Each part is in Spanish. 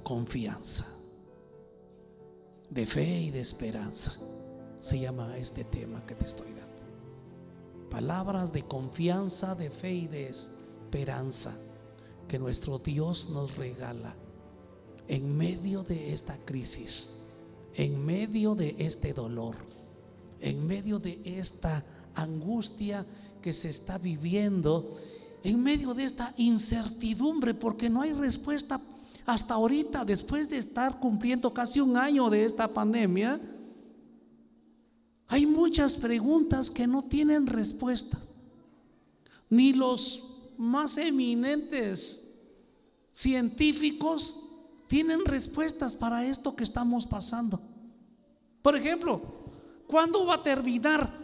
confianza, de fe y de esperanza. Se llama este tema que te estoy dando. Palabras de confianza, de fe y de esperanza que nuestro Dios nos regala en medio de esta crisis, en medio de este dolor, en medio de esta angustia que se está viviendo, en medio de esta incertidumbre, porque no hay respuesta hasta ahorita, después de estar cumpliendo casi un año de esta pandemia. Hay muchas preguntas que no tienen respuestas, ni los más eminentes científicos tienen respuestas para esto que estamos pasando. Por ejemplo, ¿cuándo va a terminar?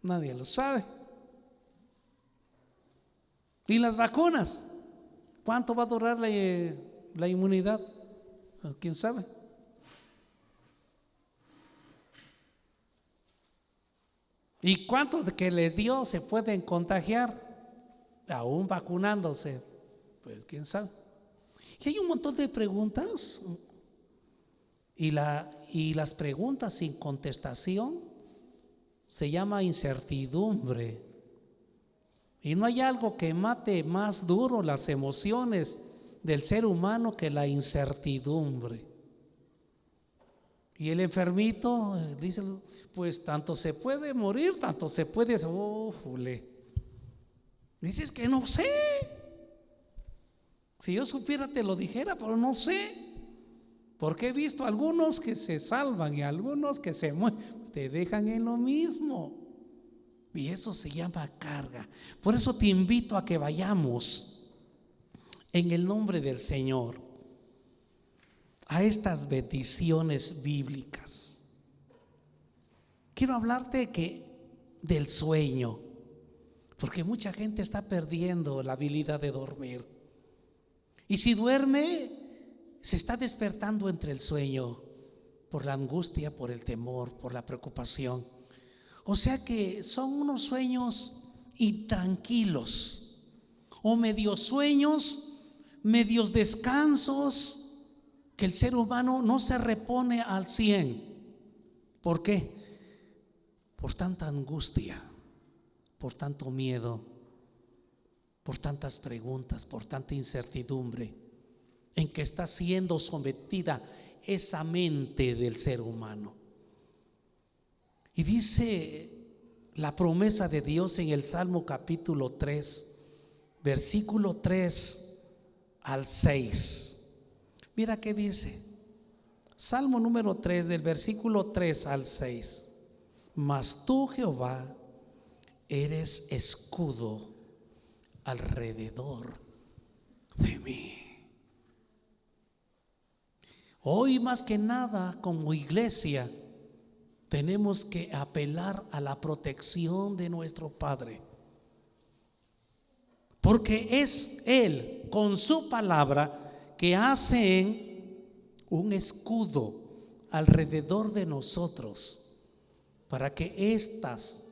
Nadie lo sabe. ¿Y las vacunas? ¿Cuánto va a durar la inmunidad? ¿Quién sabe? ¿Y cuántos que les dio se pueden contagiar aún vacunándose? Pues quién sabe. Y hay un montón de preguntas, y las preguntas sin contestación se llama incertidumbre. Y no hay algo que mate más duro las emociones del ser humano que la incertidumbre. Y el enfermito dice, pues tanto se puede morir, tanto se puede. Dices que no sé. Si yo supiera te lo dijera, pero no sé. Porque he visto algunos que se salvan y algunos que se mueren, te dejan en lo mismo. Y eso se llama carga. Por eso te invito a que vayamos en el nombre del Señor a estas bendiciones bíblicas. Quiero hablarte del sueño, porque mucha gente está perdiendo la habilidad de dormir. Y si duerme, se está despertando entre el sueño, por la angustia, por el temor, por la preocupación. O sea que son unos sueños intranquilos, o medios sueños, medios descansos, que el ser humano no se repone al 100. ¿Por qué? Por tanta angustia, por tanto miedo, por tantas preguntas, por tanta incertidumbre en que está siendo sometida esa mente del ser humano. Y dice la promesa de Dios en el Salmo capítulo 3, versículo 3 al 6. Mira qué dice. Salmo número 3, del versículo 3 al 6. Mas tú, Jehová, eres escudo alrededor de mí. Hoy más que nada, como iglesia, tenemos que apelar a la protección de nuestro Padre, porque es Él con su palabra que hace un escudo alrededor de nosotros, para que estas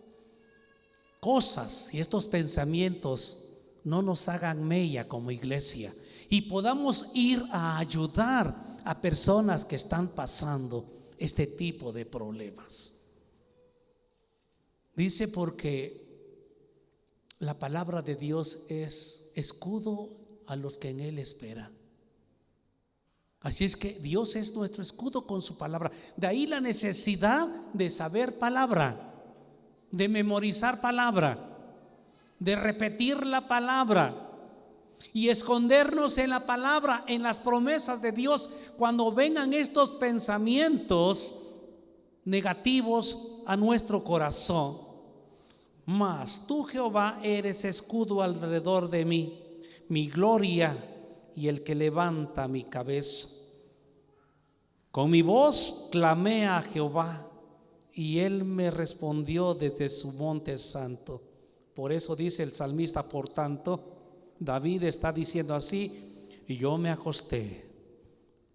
cosas y estos pensamientos no nos hagan mella como iglesia y podamos ir a ayudar a personas que están pasando este tipo de problemas. Dice, porque la palabra de Dios es escudo a los que en Él esperan. Así es que Dios es nuestro escudo con su palabra. De ahí la necesidad de saber palabra, de memorizar palabra, de repetir la palabra y escondernos en la palabra, en las promesas de Dios, cuando vengan estos pensamientos negativos a nuestro corazón. Mas tú, Jehová, eres escudo alrededor de mí, mi gloria y el que levanta mi cabeza. Con mi voz clamé a Jehová y él me respondió desde su monte santo. Por eso dice el salmista, por tanto, David está diciendo así: y yo me acosté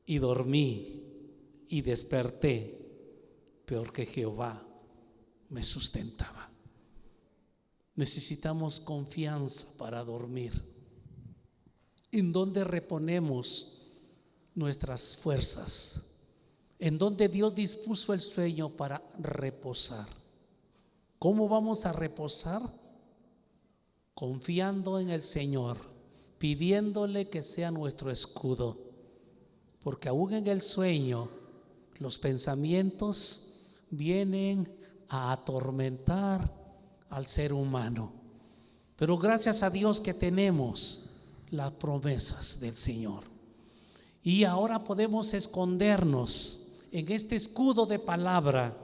y dormí y desperté, porque Jehová me sustentaba. Necesitamos confianza para dormir, ¿En dónde reponemos nuestras fuerzas? ¿En dónde Dios dispuso el sueño para reposar? ¿Cómo vamos a reposar? Confiando en el Señor, pidiéndole que sea nuestro escudo, porque aún en el sueño los pensamientos vienen a atormentar al ser humano, pero gracias a Dios que tenemos las promesas del Señor, y ahora podemos escondernos en este escudo de palabra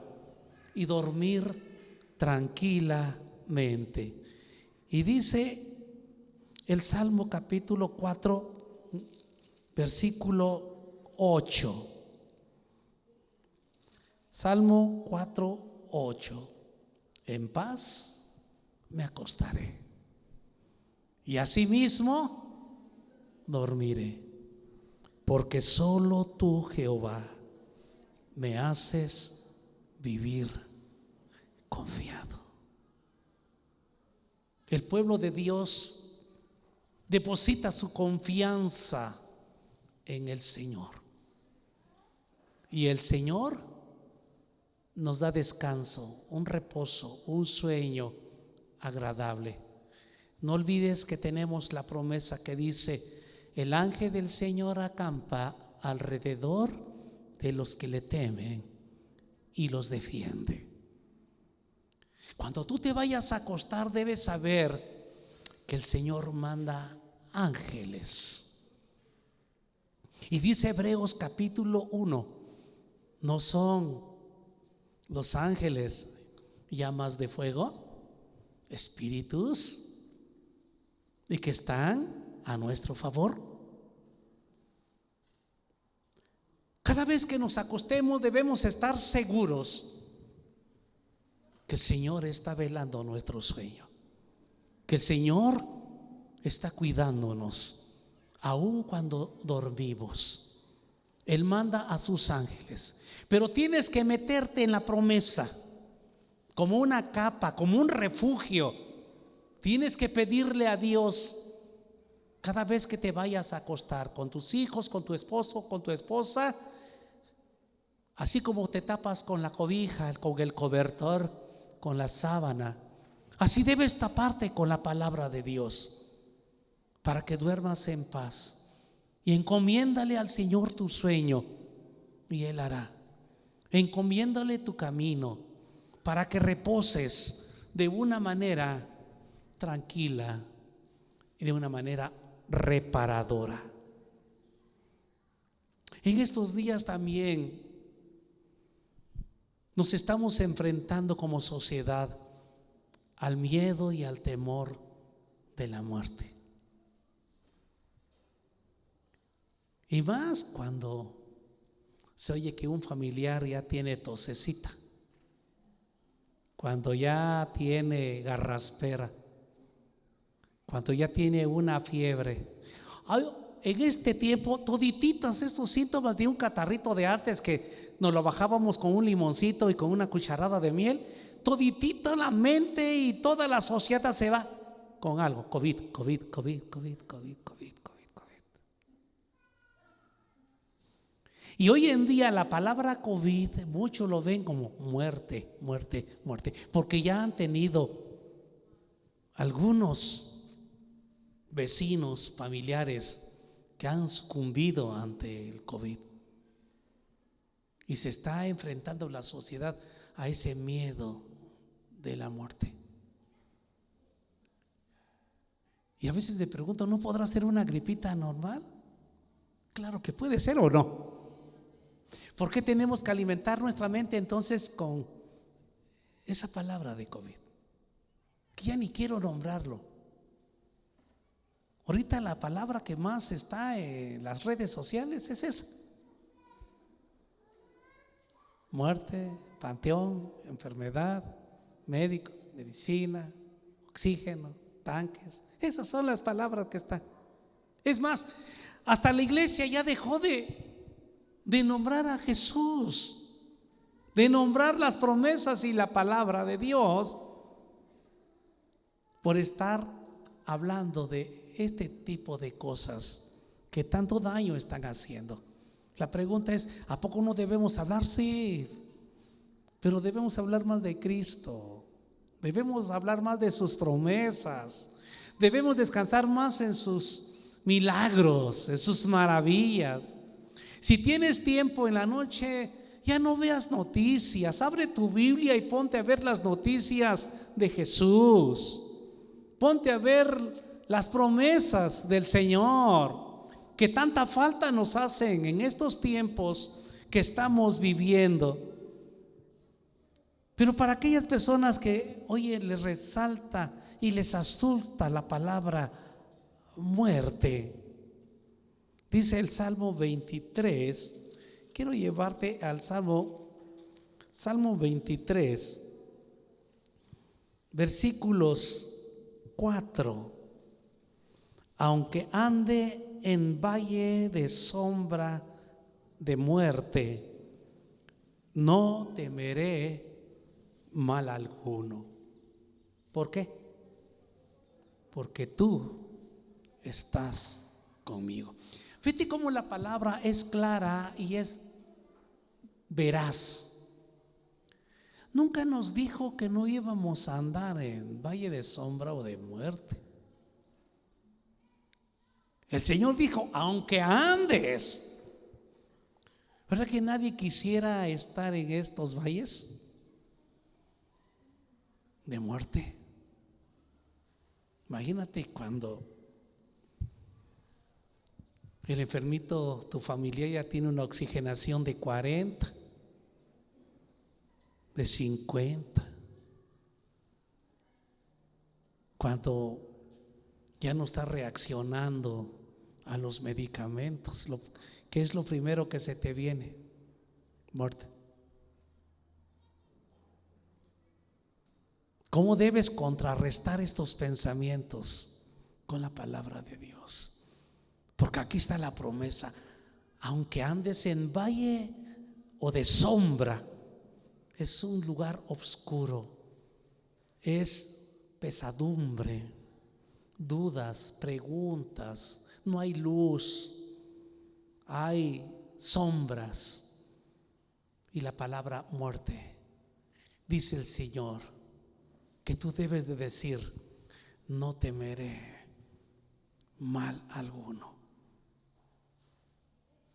y dormir tranquilamente. Y dice el Salmo capítulo 4, versículo 8. Salmo 4, 8. En paz me acostaré y asimismo dormiré, porque solo tú, Jehová, me haces vivir confiado. El pueblo de Dios deposita su confianza en el Señor, y el Señor nos da descanso, un reposo, un sueño agradable. No olvides que tenemos la promesa que dice: el ángel del Señor acampa alrededor de los que le temen y los defiende. Cuando tú te vayas a acostar, debes saber que el Señor manda ángeles. Y dice Hebreos capítulo 1, ¿no son los ángeles llamas de fuego, espíritus, y que están a nuestro favor? Cada vez que nos acostemos debemos estar seguros que el Señor está velando nuestro sueño, que el Señor está cuidándonos aun cuando dormimos. Él manda a sus ángeles, pero tienes que meterte en la promesa como una capa, como un refugio. Tienes que pedirle a Dios cada vez que te vayas a acostar con tus hijos, con tu esposo, con tu esposa, así como te tapas con la cobija, con el cobertor, con la sábana, así debes taparte con la palabra de Dios para que duermas en paz. Y encomiéndale al Señor tu sueño y Él hará. Encomiéndale tu camino para que reposes de una manera tranquila y de una manera reparadora. En estos días también nos estamos enfrentando como sociedad al miedo y al temor de la muerte. Y más cuando se oye que un familiar ya tiene tosecita, cuando ya tiene garraspera, cuando ya tiene una fiebre. En este tiempo, todititos estos síntomas de un catarrito de antes que nos lo bajábamos con un limoncito y con una cucharada de miel, toditito la mente y toda la sociedad se va con algo: COVID, COVID, COVID, COVID, COVID, COVID. Y hoy en día la palabra COVID muchos lo ven como muerte, muerte, muerte, porque ya han tenido algunos vecinos, familiares que han sucumbido ante el COVID. Y se está enfrentando la sociedad a ese miedo de la muerte. Y a veces me pregunto, ¿no podrá ser una gripita normal? Claro que puede ser, ¿o no? ¿Por qué tenemos que alimentar nuestra mente entonces con esa palabra de COVID? Que ya ni quiero nombrarlo. Ahorita la palabra que más está en las redes sociales es esa: muerte, panteón, enfermedad, médicos, medicina, oxígeno, tanques. Esas son las palabras que están. Es más, hasta la iglesia ya dejó de nombrar a Jesús, de nombrar las promesas y la palabra de Dios, por estar hablando de este tipo de cosas que tanto daño están haciendo. La pregunta es, ¿a poco no debemos hablar? Sí, pero debemos hablar más de Cristo, debemos hablar más de sus promesas, debemos descansar más en sus milagros, en sus maravillas. Si tienes tiempo en la noche, ya no veas noticias, abre tu Biblia y ponte a ver las noticias de Jesús, ponte a ver las promesas del Señor, que tanta falta nos hacen en estos tiempos que estamos viviendo. Pero para aquellas personas que, oye, les resalta y les asusta la palabra muerte, dice el Salmo 23, quiero llevarte al Salmo 23, versículos 4. Aunque ande en valle de sombra de muerte, no temeré mal alguno. ¿Por qué? Porque tú estás conmigo. Fíjate cómo la palabra es clara y es veraz. Nunca nos dijo que no íbamos a andar en valle de sombra o de muerte. El Señor dijo, aunque andes. ¿Verdad que nadie quisiera estar en estos valles de muerte? Imagínate cuando el enfermito, tu familia ya tiene una oxigenación de 40, de 50. Cuando ya no está reaccionando a los medicamentos, ¿qué es lo primero que se te viene? Muerte. ¿Cómo debes contrarrestar estos pensamientos? Con la palabra de Dios. Porque aquí está la promesa, aunque andes en valle o de sombra, es un lugar oscuro, es pesadumbre, dudas, preguntas, no hay luz, hay sombras y la palabra muerte. Dice el Señor que tú debes de decir, no temeré mal alguno.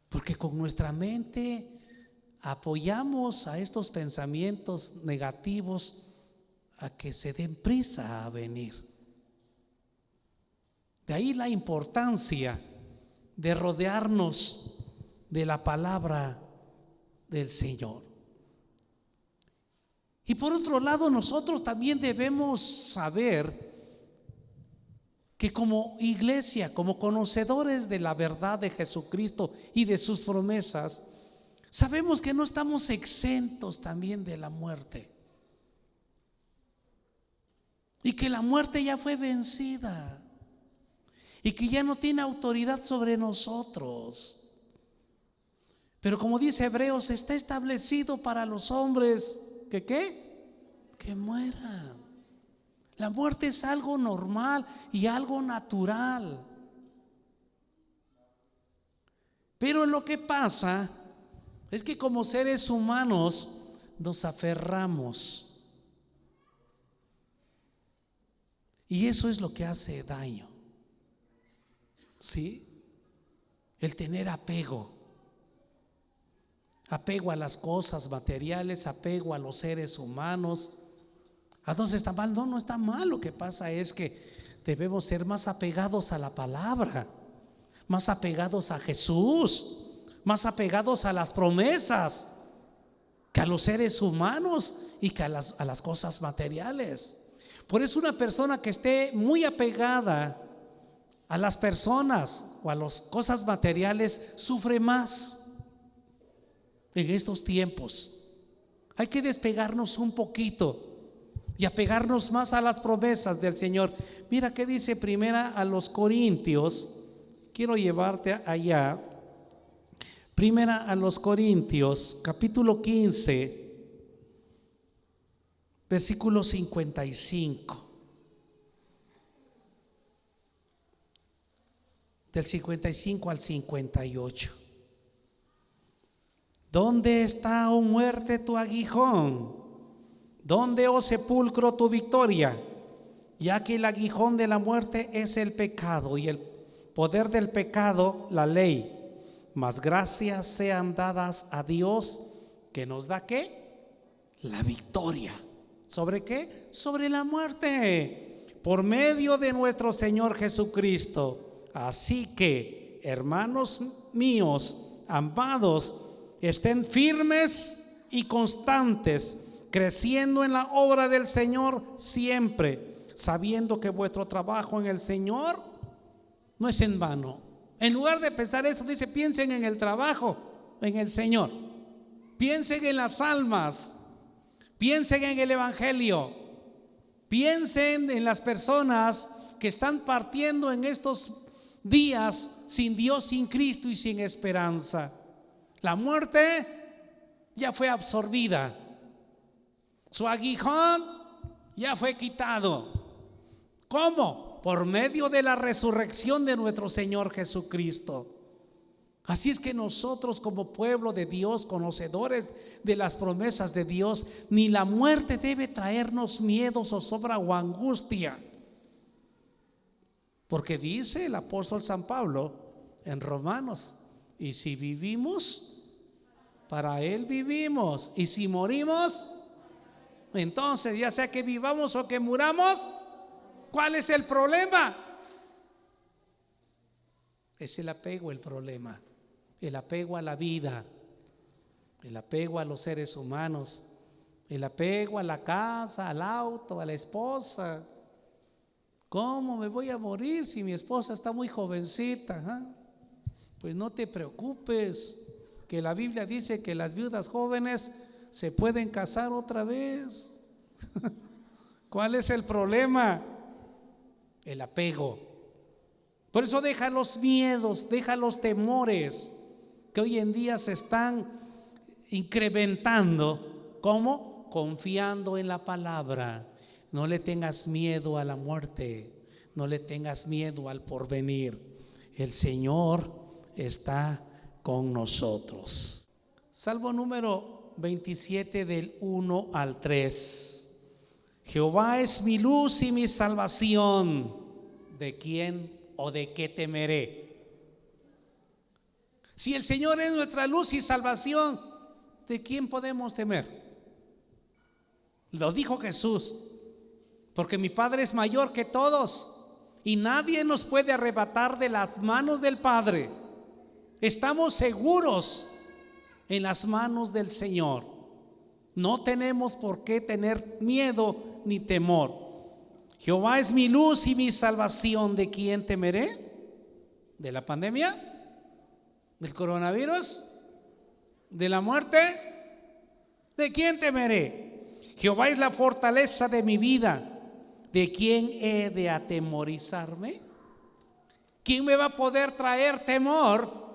Porque con nuestra mente apoyamos a estos pensamientos negativos a que se den prisa a venir. De ahí la importancia de rodearnos de la palabra del Señor. Y por otro lado, nosotros también debemos saber que como iglesia, como conocedores de la verdad de Jesucristo y de sus promesas, sabemos que no estamos exentos también de la muerte. Y que la muerte ya fue vencida. Y que ya no tiene autoridad sobre nosotros. Pero como dice Hebreos, está establecido para los hombres que ¿qué? Que mueran. La muerte es algo normal y algo natural. Pero lo que pasa es que como seres humanos nos aferramos. Y eso es lo que hace daño. ¿Sí? El tener apego. Apego a las cosas materiales, apego a los seres humanos. Entonces está mal. No, no está mal. Lo que pasa es que debemos ser más apegados a la palabra, más apegados a Jesús, más apegados a las promesas que a los seres humanos y que a las cosas materiales. Por eso una persona que esté muy apegada a las personas o a las cosas materiales sufre más en estos tiempos. Hay que despegarnos un poquito y apegarnos más a las promesas del Señor. Mira qué dice primera a los Corintios. Quiero llevarte allá. Primera a los Corintios, capítulo 15, versículo 55. del 55 al 58. ¿Dónde está, oh muerte, tu aguijón? ¿Dónde, oh sepulcro, tu victoria? Ya que el aguijón de la muerte es el pecado y el poder del pecado, la ley. Mas gracias sean dadas a Dios que nos da ¿qué? La victoria. ¿Sobre qué? Sobre la muerte, por medio de nuestro Señor Jesucristo. Así que, hermanos míos, amados, estén firmes y constantes, creciendo en la obra del Señor siempre, sabiendo que vuestro trabajo en el Señor no es en vano. En lugar de pensar eso, dice, piensen en el trabajo, en el Señor. Piensen en las almas, piensen en el Evangelio, piensen en las personas que están partiendo en estos días sin Dios, sin Cristo y sin esperanza. La muerte ya fue absorbida, su aguijón ya fue quitado. ¿Cómo? Por medio de la resurrección de nuestro Señor Jesucristo. Así es que nosotros, como pueblo de Dios, conocedores de las promesas de Dios, ni la muerte debe traernos miedo, zozobra o angustia. Porque dice el apóstol San Pablo en Romanos: y si vivimos, para Él vivimos, y si morimos, entonces ya sea que vivamos o que muramos, ¿cuál es el problema? Es el apego el problema, el apego a la vida, el apego a los seres humanos, el apego a la casa, al auto, a la esposa. ¿Cómo me voy a morir si mi esposa está muy jovencita? Pues no te preocupes, que la Biblia dice que las viudas jóvenes se pueden casar otra vez. ¿Cuál es el problema? El apego. Por eso deja los miedos, deja los temores que hoy en día se están incrementando. ¿Cómo? Confiando en la palabra. No le tengas miedo a la muerte, no le tengas miedo al porvenir. El Señor está con nosotros. Salmo número 27 del 1 al 3. Jehová es mi luz y mi salvación. ¿De quién o de qué temeré? Si el Señor es nuestra luz y salvación, ¿de quién podemos temer? Lo dijo Jesús: porque mi Padre es mayor que todos y nadie nos puede arrebatar de las manos del Padre. Estamos seguros en las manos del Señor. No tenemos por qué tener miedo ni temor. Jehová es mi luz y mi salvación. ¿De quién temeré? ¿De la pandemia? ¿Del coronavirus? ¿De la muerte? ¿De quién temeré? Jehová es la fortaleza de mi vida. ¿De quién he de atemorizarme? ¿Quién me va a poder traer temor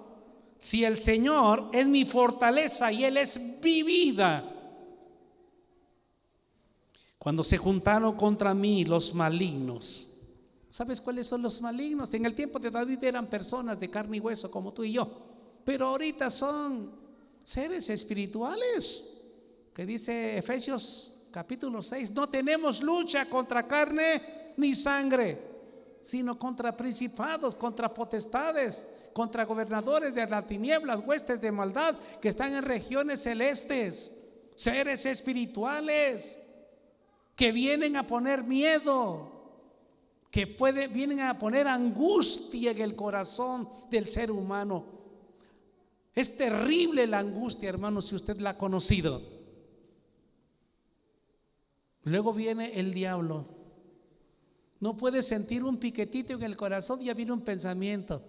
si el Señor es mi fortaleza y Él es mi vida? Cuando se juntaron contra mí los malignos. ¿Sabes cuáles son los malignos? En el tiempo de David eran personas de carne y hueso como tú y yo, pero ahorita son seres espirituales, que dice Efesios capítulo 6, no tenemos lucha contra carne ni sangre, sino contra principados, contra potestades, contra gobernadores de las tinieblas, huestes de maldad que están en regiones celestes, seres espirituales que vienen a poner miedo, que vienen a poner angustia en el corazón del ser humano. Es terrible la angustia, hermano, si usted la ha conocido. Luego viene el diablo. No puedes sentir un piquetito en el corazón, ya viene un pensamiento: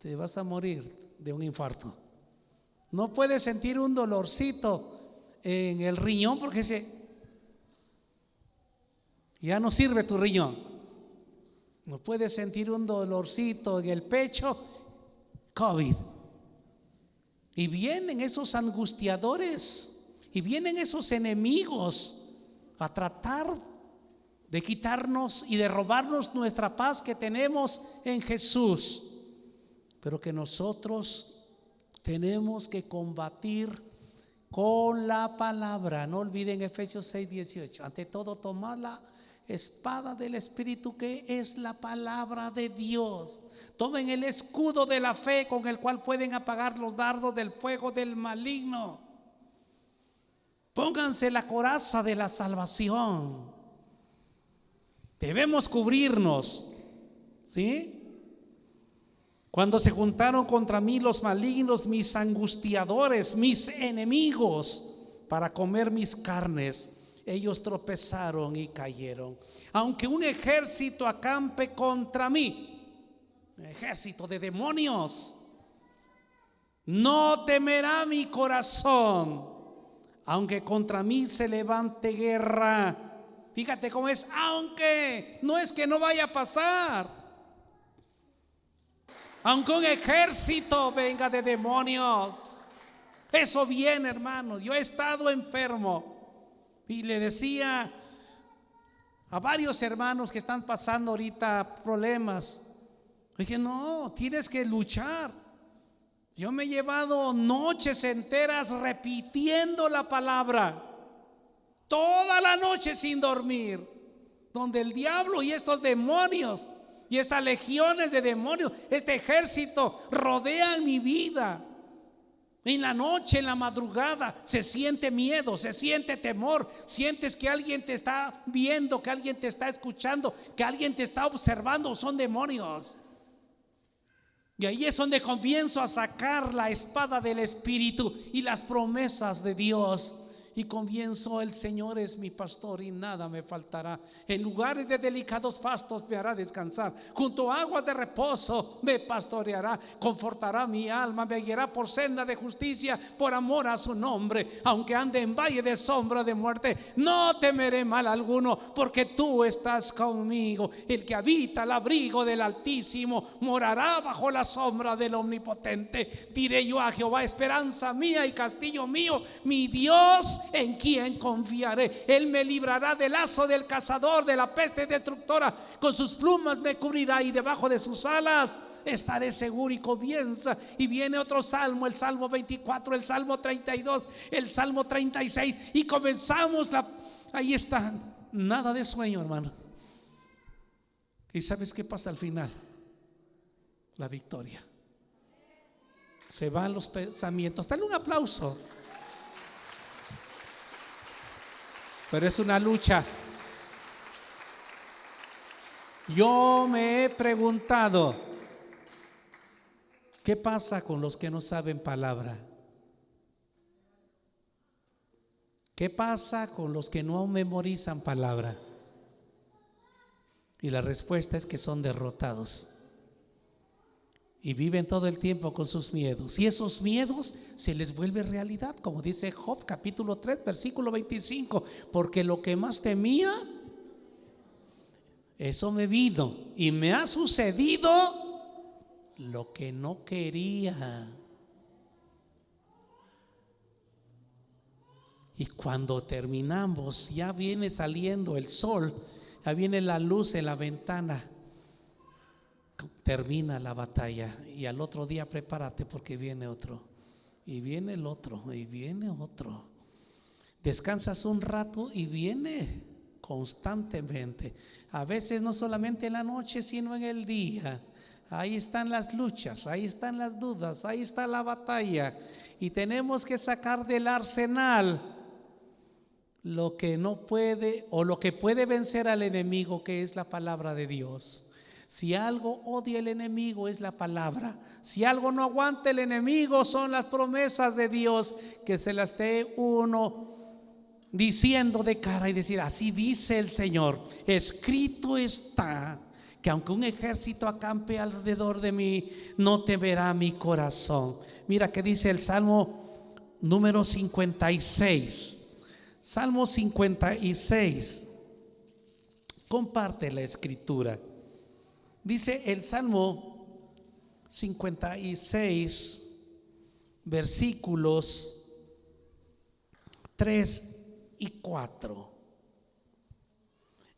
te vas a morir de un infarto. No puedes sentir un dolorcito en el riñón porque ya no sirve tu riñón. No puedes sentir un dolorcito en el pecho, COVID. Y vienen esos angustiadores, y vienen esos enemigos a tratar de quitarnos y de robarnos nuestra paz que tenemos en Jesús. pero que nosotros tenemos que combatir con la palabra. No olviden Efesios 6:18. Ante todo, tomad la espada del Espíritu, que es la palabra de Dios. Tomen el escudo de la fe, con el cual pueden apagar los dardos del fuego del maligno. Pónganse la coraza de la salvación. Debemos cubrirnos, ¿sí? Cuando se juntaron contra mí los malignos, mis angustiadores, mis enemigos, para comer mis carnes, ellos tropezaron y cayeron. Aunque un ejército acampe contra mí, un ejército de demonios, no temerá mi corazón. Aunque contra mí se levante guerra. Fíjate cómo es, aunque, no es que no vaya a pasar. Aunque un ejército venga de demonios, eso viene, hermanos. Yo he estado enfermo y le decía a varios hermanos que están pasando ahorita problemas, dije, no, tienes que luchar. Yo me he llevado noches enteras repitiendo la palabra, toda la noche sin dormir, donde el diablo y estos demonios y estas legiones de demonios, este ejército rodean mi vida. En la noche, en la madrugada, se siente miedo, se siente temor, sientes que alguien te está viendo, que alguien te está escuchando, que alguien te está observando. Son demonios. Y ahí es donde comienzo a sacar la espada del Espíritu y las promesas de Dios. Y comienzo, el Señor es mi pastor y nada me faltará. En lugares de delicados pastos me hará descansar. Junto a aguas de reposo me pastoreará. Confortará mi alma, me guiará por senda de justicia, por amor a su nombre. Aunque ande en valle de sombra de muerte, no temeré mal alguno, porque tú estás conmigo. El que habita al abrigo del Altísimo morará bajo la sombra del Omnipotente. Diré yo a Jehová, esperanza mía y castillo mío, mi Dios, en quien confiaré. Él me librará del lazo del cazador, de la peste destructora. Con sus plumas me cubrirá y debajo de sus alas estaré seguro. Y comienza y viene otro salmo, el Salmo 24, el Salmo 32, el Salmo 36, y comenzamos ahí está, nada de sueño, hermano. ¿Y sabes qué pasa al final? La victoria. Se van los pensamientos. Dale un aplauso. Pero es una lucha. Yo me he preguntado, ¿qué pasa con los que no saben palabra? ¿Qué pasa con los que no memorizan palabra? Y la respuesta es que son derrotados y viven todo el tiempo con sus miedos, y esos miedos se les vuelve realidad, como dice Job capítulo 3 versículo 25, porque lo que más temía, eso me vino, y me ha sucedido lo que no quería. Y cuando terminamos, ya viene saliendo el sol, ya viene la luz en la ventana, termina la batalla, y al otro día prepárate, porque viene otro, y viene el otro, y viene otro. Descansas un rato y viene constantemente. A veces no solamente en la noche, sino en el día. Ahí están las luchas, ahí están las dudas, ahí está la batalla, y tenemos que sacar del arsenal lo que no puede, o lo que puede vencer al enemigo, que es la palabra de Dios. Si algo odia el enemigo, es la palabra. Si algo no aguanta el enemigo, son las promesas de Dios, que se las esté uno diciendo de cara y decir, así dice el Señor, escrito está, que aunque un ejército acampe alrededor de mí, no temerá mi corazón. Mira que dice el Salmo número 56. Salmo 56. Comparte la escritura. Dice el Salmo 56, versículos 3 y 4.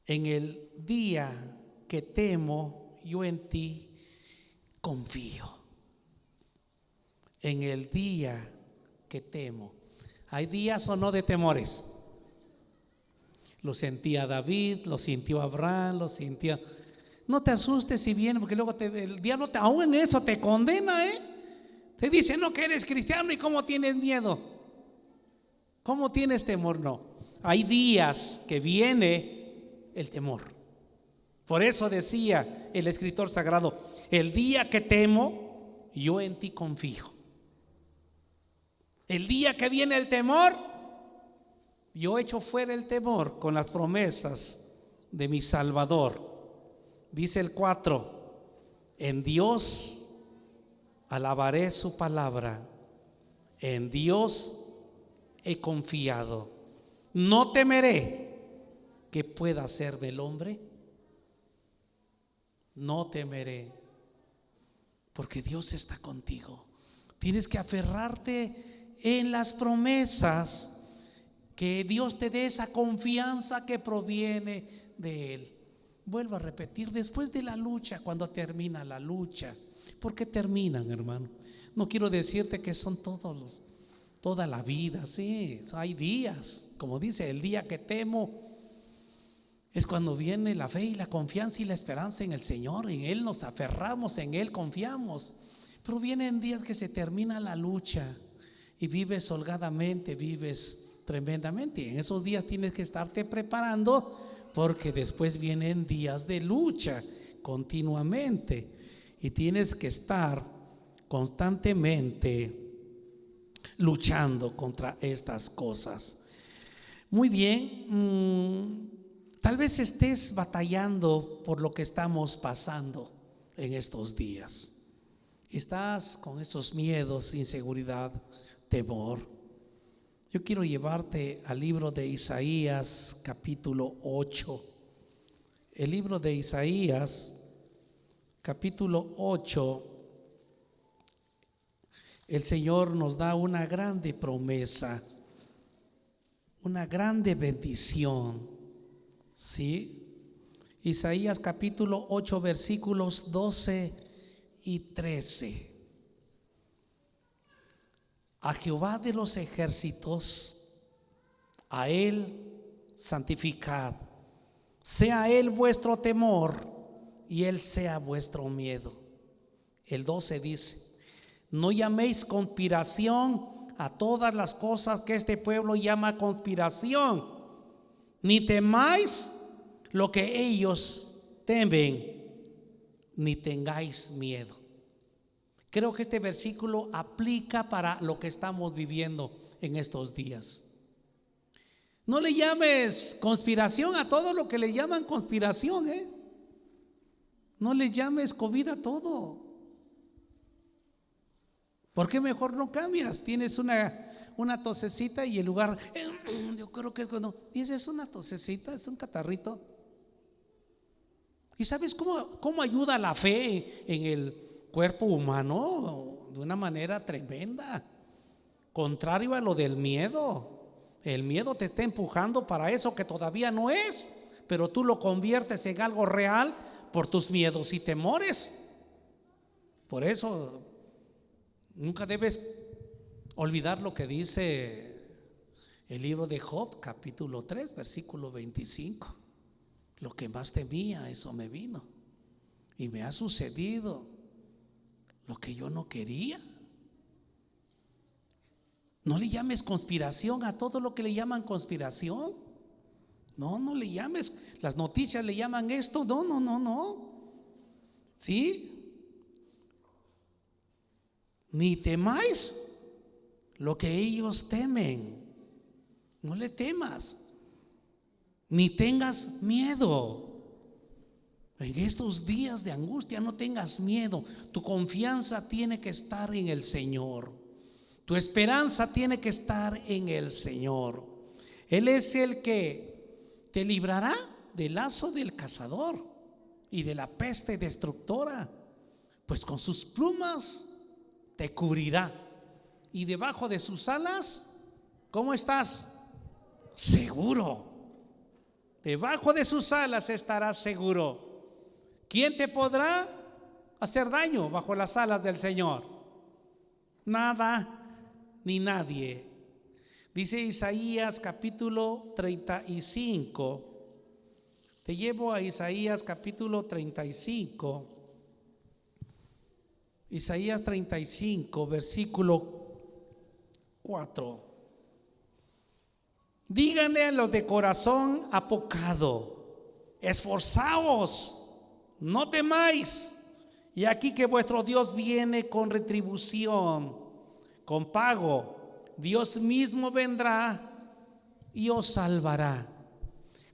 En el día que temo, yo en ti confío. en el día que temo. ¿Hay días o no de temores? Lo sentía David, lo sintió Abraham, lo sintió. No te asustes si viene, porque luego el diablo aún en eso te condena, Te dice, no, que eres cristiano y cómo tienes miedo, cómo tienes temor. No, hay días que viene el temor. Por eso decía el escritor sagrado, el día que temo, yo en ti confío. El día que viene el temor, yo echo fuera el temor con las promesas de mi Salvador. Dice el 4, en Dios alabaré su palabra, en Dios he confiado. No temeré que pueda hacerme el hombre. No temeré, porque Dios está contigo. Tienes que aferrarte en las promesas, que Dios te dé esa confianza que proviene de Él. Vuelvo a repetir, después de la lucha, cuando termina la lucha, ¿por qué terminan, hermano? No quiero decirte que son toda la vida, sí, hay días, como dice, el día que temo es cuando viene la fe y la confianza y la esperanza en el Señor. En Él nos aferramos, en Él confiamos. Pero vienen días que se termina la lucha y vives holgadamente, vives tremendamente. Y en esos días tienes que estarte preparando, porque después vienen días de lucha continuamente y tienes que estar constantemente luchando contra estas cosas. Muy bien, tal vez estés batallando por lo que estamos pasando en estos días. Estás con esos miedos, inseguridad, temor. Yo quiero llevarte al libro de Isaías, capítulo 8. El libro de Isaías, capítulo 8, el Señor nos da una grande promesa, una grande bendición, ¿sí? Isaías capítulo 8, versículos 12 y 13. A Jehová de los ejércitos, a Él santificad, sea Él vuestro temor y Él sea vuestro miedo. El 12 dice, no llaméis conspiración a todas las cosas que este pueblo llama conspiración, ni temáis lo que ellos temen, ni tengáis miedo. Creo que este versículo aplica para lo que estamos viviendo en estos días. No le llames conspiración a todo lo que le llaman conspiración, No le llames COVID a todo. ¿Por qué mejor no cambias? Tienes una tosecita y el lugar, yo creo que es cuando dices una tosecita, es un catarrito. ¿Y sabes cómo ayuda la fe en el cuerpo humano? De una manera tremenda, contrario a lo del miedo. El miedo te está empujando para eso que todavía no es, pero tú lo conviertes en algo real por tus miedos y temores. Por eso nunca debes olvidar lo que dice el libro de Job, capítulo 3, versículo 25. Lo que más temía, eso me vino y me ha sucedido lo que yo no quería. No le llames conspiración a todo lo que le llaman conspiración. No le llames. Las noticias le llaman esto. No. ¿Sí? Ni temáis lo que ellos temen. No le temas. Ni tengas miedo. En estos días de angustia no tengas miedo. Tu confianza tiene que estar en el Señor. Tu esperanza tiene que estar en el Señor. Él es el que te librará del lazo del cazador y de la peste destructora, pues con sus plumas te cubrirá y debajo de sus alas, ¿cómo estás? Seguro. Debajo de sus alas estarás seguro. ¿Quién te podrá hacer daño bajo las alas del Señor? nada ni nadie. Dice Isaías capítulo 35. Te llevo a Isaías capítulo 35. Isaías 35, versículo 4. Díganle a los de corazón apocado: esforzaos, no temáis. Y aquí que vuestro Dios viene con retribución, con pago. Dios mismo vendrá y os salvará.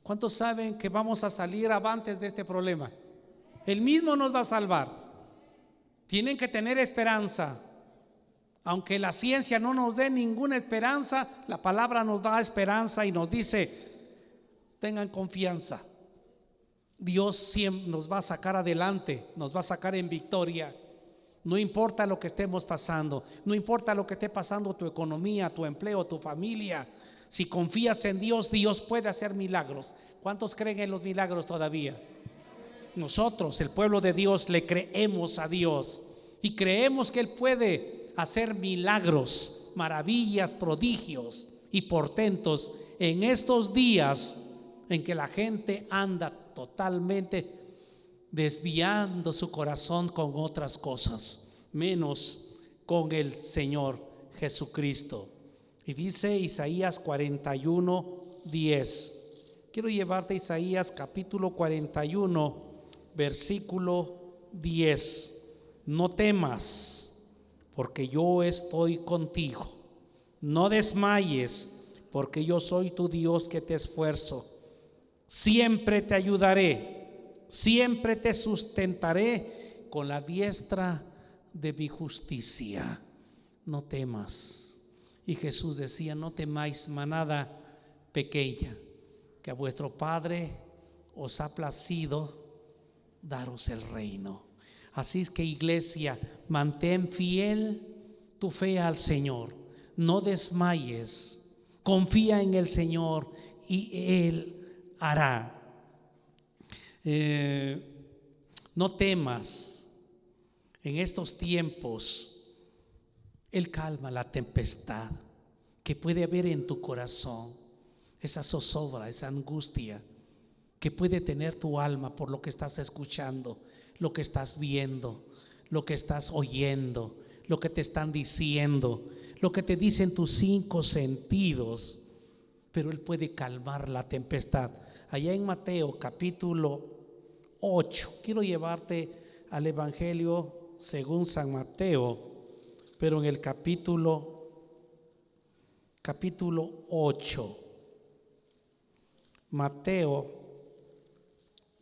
¿Cuántos saben que vamos a salir avantes de este problema? Él mismo nos va a salvar. Tienen que tener esperanza. Aunque la ciencia no nos dé ninguna esperanza, la palabra nos da esperanza y nos dice: tengan confianza. Dios siempre nos va a sacar adelante, nos va a sacar en victoria. No importa lo que estemos pasando, no importa lo que esté pasando tu economía, tu empleo, tu familia. Si confías en Dios, Dios puede hacer milagros. ¿Cuántos creen en los milagros todavía? Nosotros, el pueblo de Dios, le creemos a Dios y creemos que Él puede hacer milagros, maravillas, prodigios y portentos en estos días en que la gente anda totalmente desviando su corazón con otras cosas, menos con el Señor Jesucristo. Y dice Isaías 41, 10. Quiero llevarte a Isaías capítulo 41, versículo 10. No temas, porque yo estoy contigo. No desmayes, porque yo soy tu Dios que te esfuerzo. Siempre te ayudaré, siempre te sustentaré con la diestra de mi justicia. No temas. Y Jesús decía: no temáis, manada pequeña, que a vuestro Padre os ha placido daros el reino. Así es que, iglesia, mantén fiel tu fe al Señor. No desmayes, confía en el Señor y Él hará. No temas. En estos tiempos Él calma la tempestad que puede haber en tu corazón, esa zozobra, esa angustia que puede tener tu alma por lo que estás escuchando, lo que estás viendo, lo que estás oyendo, lo que te están diciendo, lo que te dicen tus 5 sentidos. Pero Él puede calmar la tempestad. Allá en Mateo capítulo 8, quiero llevarte al Evangelio según San Mateo, pero en el capítulo 8, Mateo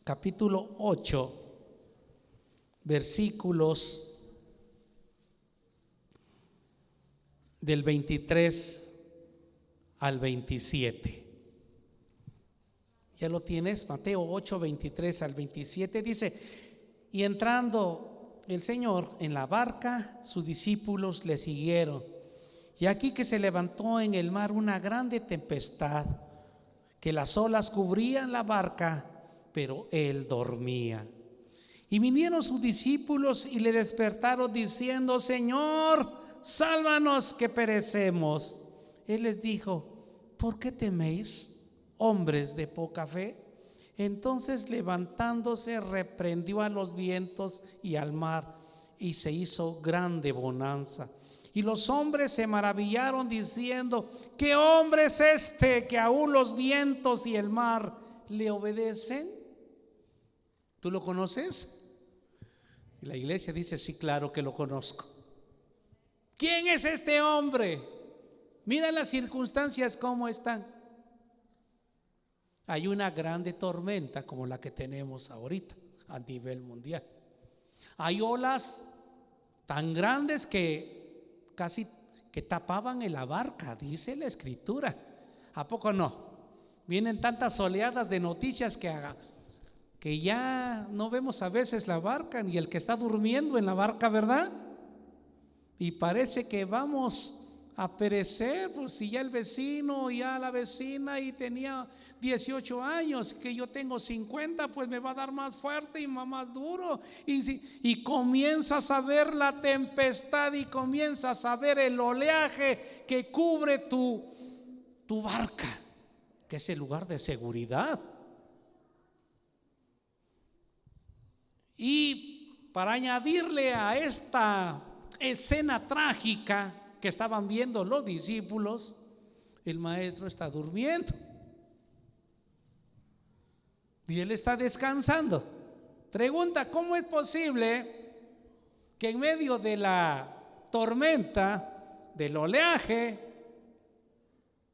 capítulo 8, versículos del 23 al 27. ¿Ya lo tienes? Mateo 8, 23 al 27 dice: y entrando el Señor en la barca, sus discípulos le siguieron. Y aquí que se levantó en el mar una grande tempestad, que las olas cubrían la barca, pero Él dormía. Y vinieron sus discípulos y le despertaron diciendo: Señor, sálvanos que perecemos. Él les dijo: ¿por qué teméis, hombres de poca fe? Entonces, levantándose, reprendió a los vientos y al mar, y se hizo grande bonanza. Y los hombres se maravillaron diciendo: ¿qué hombre es este que aún los vientos y el mar le obedecen? ¿Tú lo conoces? Y la iglesia dice: sí, claro que lo conozco. ¿Quién es este hombre? Mira las circunstancias cómo están. Hay una grande tormenta como la que tenemos ahorita a nivel mundial. Hay olas tan grandes que casi que tapaban en la barca, dice la Escritura. ¿A poco no? Vienen tantas oleadas de noticias que ya no vemos a veces la barca ni el que está durmiendo en la barca, ¿verdad? Y parece que vamos a perecer, pues si ya el vecino, ya la vecina y tenía 18 años, que yo tengo 50, pues me va a dar más fuerte y más duro. Y comienzas a ver la tempestad y comienzas a ver el oleaje que cubre tu barca, que es el lugar de seguridad. Y para añadirle a esta escena trágica que estaban viendo los discípulos, el maestro está durmiendo y él está descansando. Pregunta: ¿cómo es posible que en medio de la tormenta, del oleaje,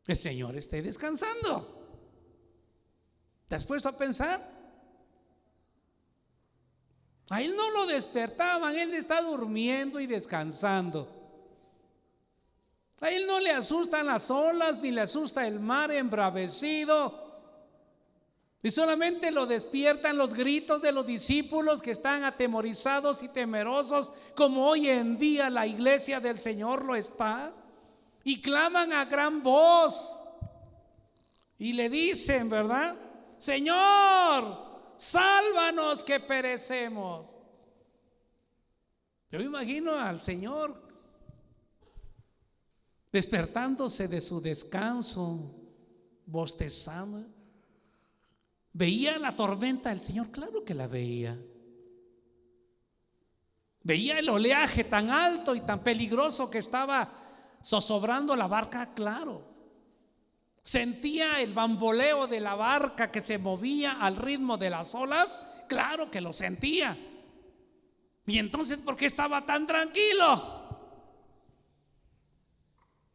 el Señor esté descansando? ¿Te has puesto a pensar? A él no lo despertaban, él está durmiendo y descansando. A él no le asustan las olas ni le asusta el mar embravecido. Y solamente lo despiertan los gritos de los discípulos que están atemorizados y temerosos, como hoy en día la iglesia del Señor lo está. Y claman a gran voz y le dicen, ¿verdad? Señor, sálvanos que perecemos. Yo imagino al Señor despertándose de su descanso, bostezando. ¿Veía la tormenta el Señor? Claro que la veía. ¿Veía el oleaje tan alto y tan peligroso que estaba zozobrando la barca? Claro. ¿Sentía el bamboleo de la barca que se movía al ritmo de las olas? Claro que lo sentía. ¿Y entonces por qué estaba tan tranquilo?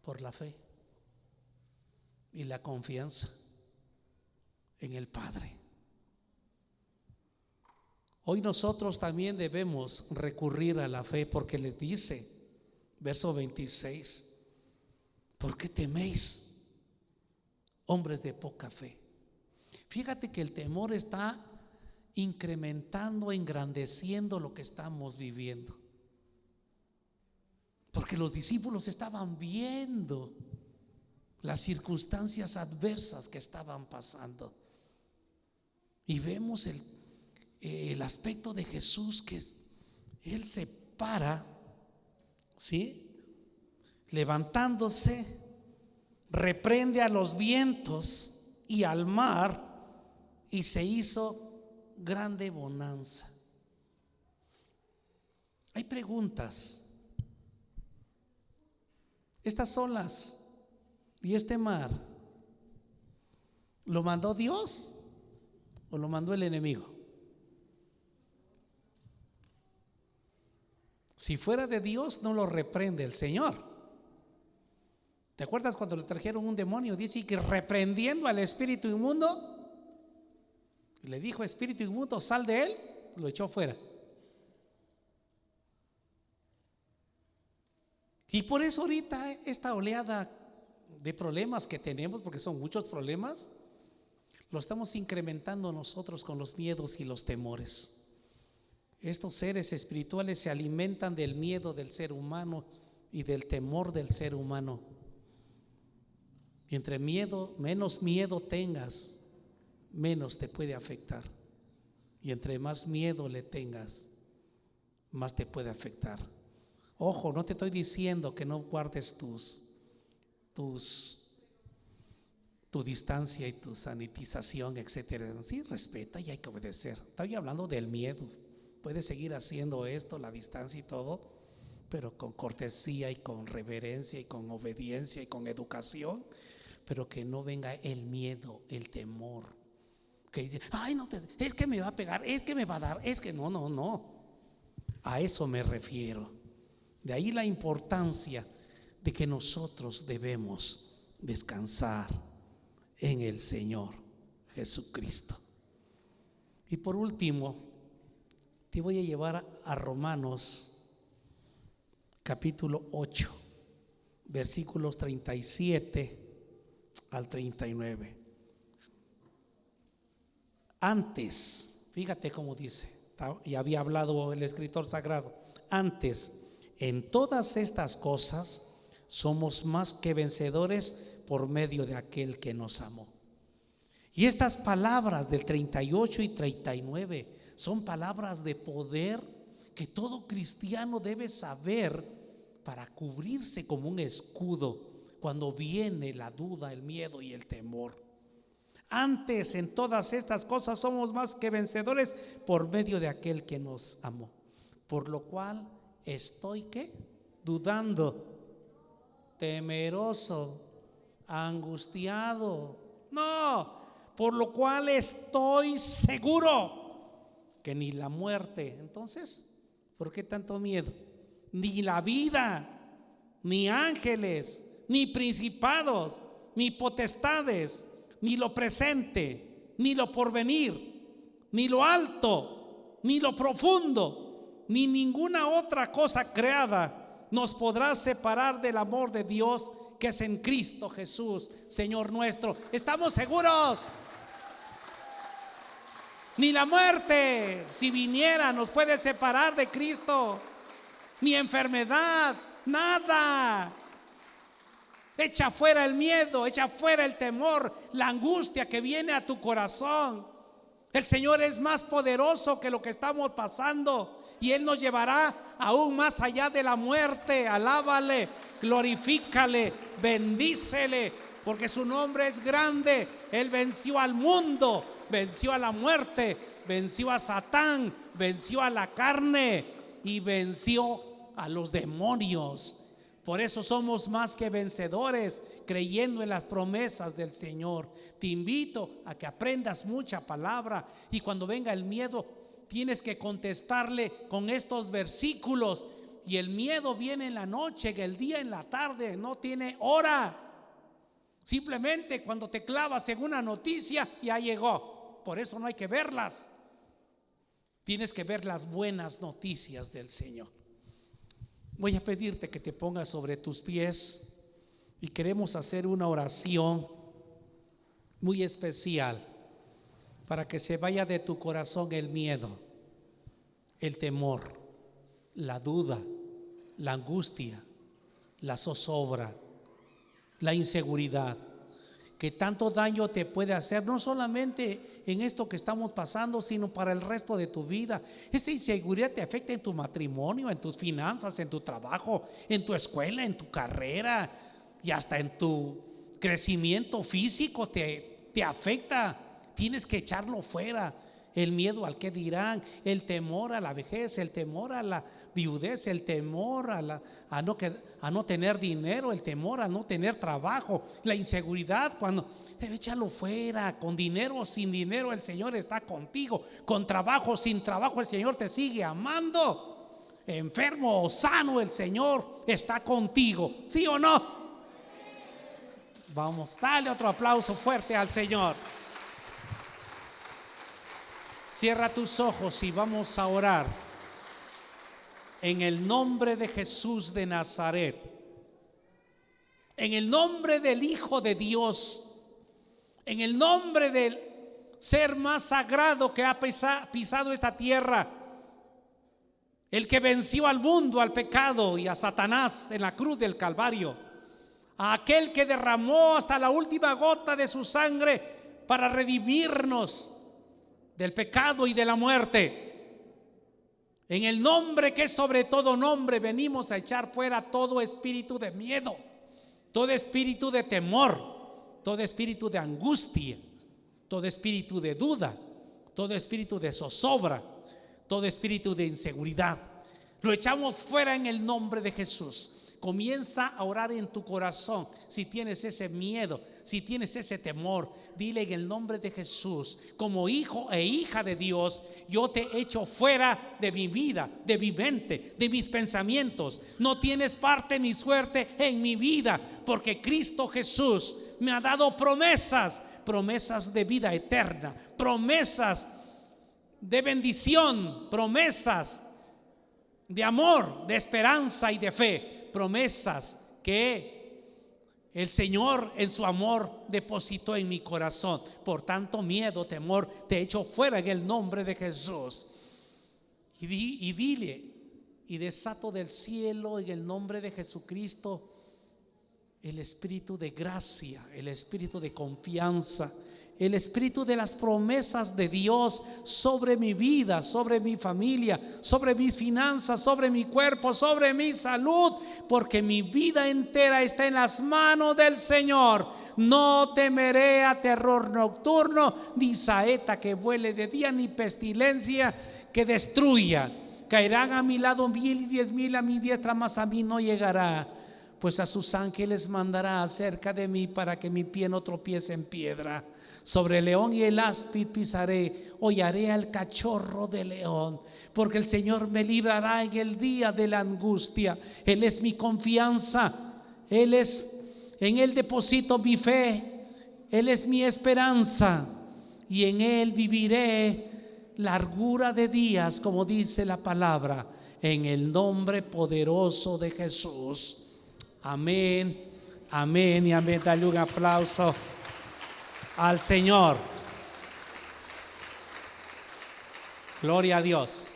Por la fe y la confianza en el Padre. Hoy nosotros también debemos recurrir a la fe, porque les dice, verso 26, ¿por qué teméis, hombres de poca fe? Fíjate que el temor está incrementando, engrandeciendo lo que estamos viviendo. Porque los discípulos estaban viendo las circunstancias adversas que estaban pasando. Y vemos el aspecto de Jesús, que Él se para, ¿sí? Levantándose, reprende a los vientos y al mar, y se hizo grande bonanza. Hay preguntas. Estas olas y este mar, ¿lo mandó Dios o lo mandó el enemigo? Si fuera de Dios, no lo reprende el Señor. ¿Te acuerdas cuando le trajeron un demonio? Dice que reprendiendo al espíritu inmundo, le dijo: espíritu inmundo, sal de él, lo echó fuera. Y por eso ahorita esta oleada de problemas que tenemos, porque son muchos problemas, lo estamos incrementando nosotros con los miedos y los temores. Estos seres espirituales se alimentan del miedo del ser humano y del temor del ser humano. Y entre menos miedo tengas, menos te puede afectar. Y entre más miedo le tengas, más te puede afectar. Ojo, no te estoy diciendo que no guardes tu distancia y tu sanitización, etcétera. Sí, respeta y hay que obedecer. Estoy hablando del miedo. Puedes seguir haciendo esto, la distancia y todo, pero con cortesía y con reverencia y con obediencia y con educación, pero que no venga el miedo, el temor, que dice: ay, no, es que me va a pegar, es que me va a dar, es que no. A eso me refiero. De ahí la importancia de que nosotros debemos descansar en el Señor Jesucristo. Y por último, te voy a llevar a Romanos capítulo 8, versículos 37 al 39. Antes, fíjate cómo dice, y había hablado el escritor sagrado, antes, en todas estas cosas somos más que vencedores por medio de aquel que nos amó. Y estas palabras del 38 y 39 son palabras de poder que todo cristiano debe saber para cubrirse como un escudo cuando viene la duda, el miedo y el temor. Antes, en todas estas cosas somos más que vencedores por medio de aquel que nos amó. Por lo cual estoy, ¿qué? Dudando, temeroso, angustiado. No, por lo cual estoy seguro que ni la muerte. Entonces, ¿por qué tanto miedo? Ni la vida, ni ángeles, ni principados, ni potestades, ni lo presente, ni lo porvenir, ni lo alto, ni lo profundo, ni ninguna otra cosa creada nos podrá separar del amor de Dios que es en Cristo Jesús, Señor nuestro. ¿Estamos seguros? Ni la muerte, si viniera, nos puede separar de Cristo, ni enfermedad, nada. Echa fuera el miedo, echa fuera el temor, la angustia que viene a tu corazón. El Señor es más poderoso que lo que estamos pasando y Él nos llevará aún más allá de la muerte. Alábale, glorifícale, bendícele, porque su nombre es grande. Él venció al mundo, venció a la muerte, venció a Satán, venció a la carne y venció a los demonios. Por eso somos más que vencedores, creyendo en las promesas del Señor. Te invito a que aprendas mucha palabra y cuando venga el miedo tienes que contestarle con estos versículos. Y el miedo viene en la noche, en el día, en la tarde, no tiene hora. Simplemente cuando te clavas en una noticia ya llegó. Por eso no hay que verlas. Tienes que ver las buenas noticias del Señor. Voy a pedirte que te pongas sobre tus pies y queremos hacer una oración muy especial para que se vaya de tu corazón el miedo, el temor, la duda, la angustia, la zozobra, la inseguridad, que tanto daño te puede hacer, no solamente en esto que estamos pasando, sino para el resto de tu vida. Esa inseguridad te afecta en tu matrimonio, en tus finanzas, en tu trabajo, en tu escuela, en tu carrera y hasta en tu crecimiento físico te afecta. Tienes que echarlo fuera. El miedo al que dirán, el temor a la vejez, el temor a la viudez, el temor a no tener dinero, el temor a no tener trabajo, la inseguridad. Cuando échalo fuera, con dinero o sin dinero el Señor está contigo, con trabajo o sin trabajo el Señor te sigue amando, enfermo o sano el Señor está contigo, ¿sí o no? Vamos, dale otro aplauso fuerte al Señor. Cierra tus ojos y vamos a orar en el nombre de Jesús de Nazaret, en el nombre del Hijo de Dios, en el nombre del ser más sagrado que ha pisado esta tierra, el que venció al mundo, al pecado y a Satanás en la cruz del Calvario, a aquel que derramó hasta la última gota de su sangre para redimirnos del pecado y de la muerte. En el nombre que es sobre todo nombre, venimos a echar fuera todo espíritu de miedo, todo espíritu de temor, todo espíritu de angustia, todo espíritu de duda, todo espíritu de zozobra, todo espíritu de inseguridad. Lo echamos fuera en el nombre de Jesús. Comienza a orar en tu corazón. Si tienes ese miedo, si tienes ese temor, dile en el nombre de Jesús: como hijo e hija de Dios, yo te echo fuera de mi vida, de mi mente, de mis pensamientos. No tienes parte ni suerte en mi vida, porque Cristo Jesús me ha dado promesas de vida eterna, promesas de bendición, promesas de amor, de esperanza y de fe. Promesas que el Señor en su amor depositó en mi corazón. Por tanto, miedo, temor, te echo fuera en el nombre de Jesús. Y dile, y desato del cielo en el nombre de Jesucristo el espíritu de gracia, el espíritu de confianza, el espíritu de las promesas de Dios sobre mi vida, sobre mi familia, sobre mis finanzas, sobre mi cuerpo, sobre mi salud, porque mi vida entera está en las manos del Señor. No temeré a terror nocturno, ni saeta que vuele de día, ni pestilencia que destruya. Caerán a mi lado 1000 y 10,000 a mi diestra, mas a mí no llegará. Pues a sus ángeles mandará acerca de mí para que mi pie no tropiece en piedra. Sobre el león y el áspid pisaré, hollaré al cachorro de león, porque el Señor me librará en el día de la angustia. Él es mi confianza, en Él deposito mi fe, Él es mi esperanza, y en Él viviré largura de días, como dice la palabra, en el nombre poderoso de Jesús. Amén, amén y amén. Dale un aplauso al Señor. Gloria a Dios.